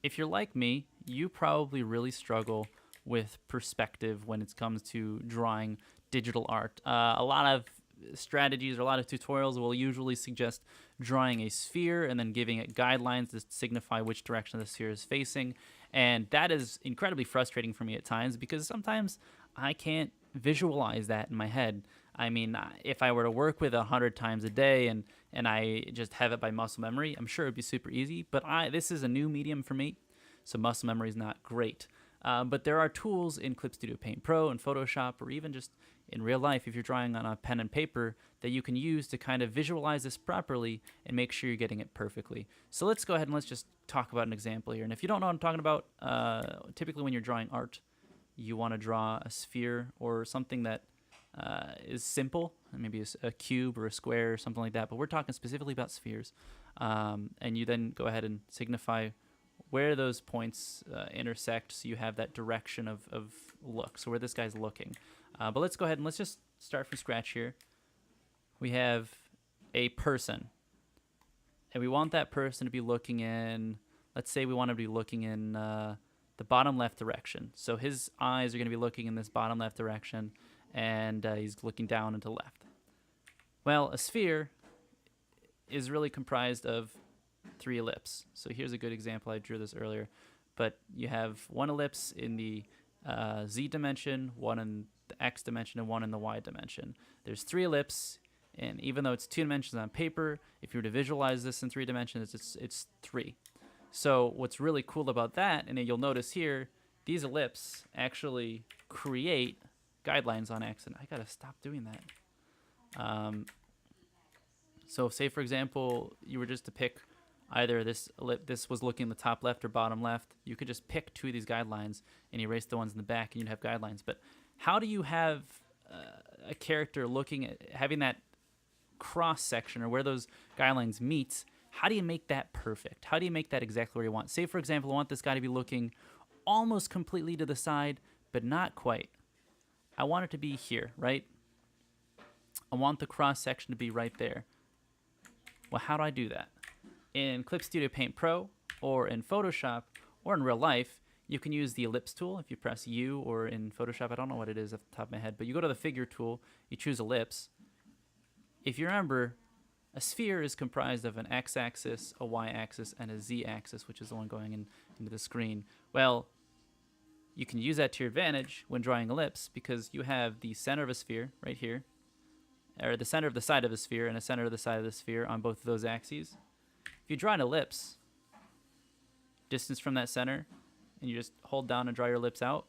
if you're like me, you probably really struggle with perspective when it comes to drawing digital art. A lot of strategies or a lot of tutorials will usually suggest drawing a sphere and then giving it guidelines to signify which direction the sphere is facing. And that is incredibly frustrating for me at times because sometimes I can't visualize that in my head. I mean, if I were to work with 100 times a day and I just have it by muscle memory, I'm sure it'd be super easy. But this is a new medium for me, so muscle memory is not great. But there are tools in Clip Studio Paint Pro and Photoshop, or even just in real life, if you're drawing on a pen and paper, that you can use to kind of visualize this properly and make sure you're getting it perfectly. So let's go ahead and let's just talk about an example here. And if you don't know what I'm talking about, typically when you're drawing art, you want to draw a sphere or something that is simple, maybe a cube or a square or something like that. But we're talking specifically about spheres. And you then go ahead and signify where those points intersect so you have that direction of look, so where this guy's looking. But let's go ahead and let's just start from scratch here. We have a person, and we want that person to be looking in, let's say we want to be looking in the bottom left direction. So his eyes are going to be looking in this bottom left direction, and he's looking down and to left. Well, a sphere is really comprised of 3 ellipses. So here's a good example. I drew this earlier. But you have 1 ellipse in the z dimension, 1 in the x dimension, and 1 in the y dimension. There's 3 ellipses, and even though it's 2 dimensions on paper, if you were to visualize this in 3 dimensions, it's 3. So what's really cool about that, and you'll notice here, these ellipses actually create guidelines on accident. I gotta stop doing that. So say, for example, you were just to pick either this was looking in the top left or bottom left, you could just pick 2 of these guidelines and erase the ones in the back, and you'd have guidelines. But how do you have a character looking at having that cross section or where those guidelines meet? How do you make that perfect? How do you make that exactly where you want? Say, for example, I want this guy to be looking almost completely to the side, but not quite. I want it to be here, right? I want the cross section to be right there. Well, how do I do that? In Clip Studio Paint Pro or in Photoshop or in real life, you can use the ellipse tool. If you press U, or in Photoshop, I don't know what it is off the top of my head, but you go to the figure tool, you choose ellipse. If you remember, a sphere is comprised of an x-axis, a y-axis, and a z-axis, which is the one going into the screen. Well, you can use that to your advantage when drawing ellipse because you have the center of a sphere right here, or the center of the side of a sphere and the center of the side of the sphere on both of those axes. If you draw an ellipse, distance from that center, and you just hold down and draw your ellipse out,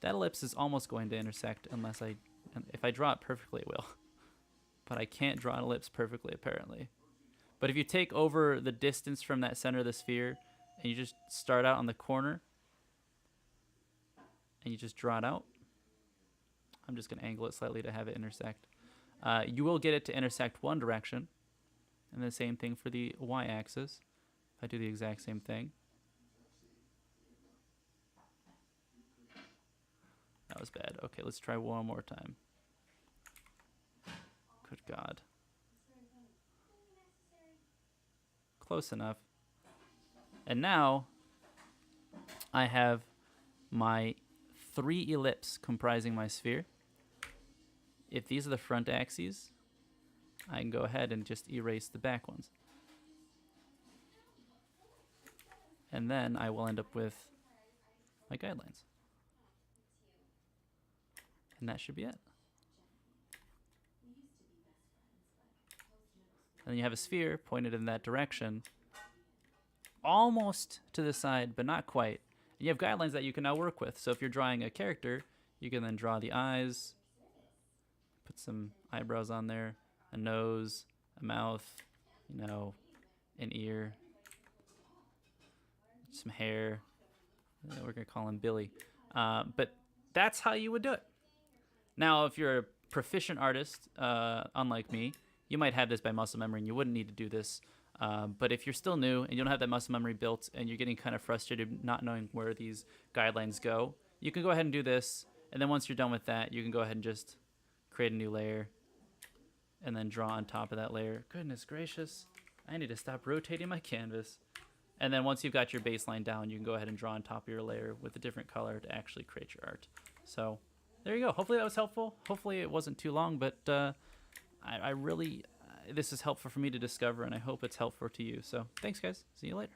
that ellipse is almost going to intersect if I draw it perfectly, it will. But I can't draw an ellipse perfectly, apparently. But if you take over the distance from that center of the sphere, and you just start out on the corner, and you just draw it out, I'm just going to angle it slightly to have it intersect. You will get it to intersect one direction, and the same thing for the y-axis. If I do the exact same thing. That was bad. Okay, let's try one more time. Good God. Close enough. And now I have my 3 ellipses comprising my sphere. If these are the front axes, I can go ahead and just erase the back ones. And then I will end up with my guidelines. And that should be it. And then you have a sphere pointed in that direction, almost to the side, but not quite. And you have guidelines that you can now work with. So if you're drawing a character, you can then draw the eyes, put some eyebrows on there, a nose, a mouth, an ear, some hair. We're going to call him Billy. But that's how you would do it. Now, if you're a proficient artist, unlike me, you might have this by muscle memory and you wouldn't need to do this. But if you're still new and you don't have that muscle memory built and you're getting kind of frustrated not knowing where these guidelines go, you can go ahead and do this. And then once you're done with that, you can go ahead and just create a new layer and then draw on top of that layer. Goodness gracious. I need to stop rotating my canvas. And then once you've got your baseline down, you can go ahead and draw on top of your layer with a different color to actually create your art. So there you go. Hopefully that was helpful. Hopefully it wasn't too long, but I really, this is helpful for me to discover, and I hope it's helpful to you. So thanks, guys. See you later.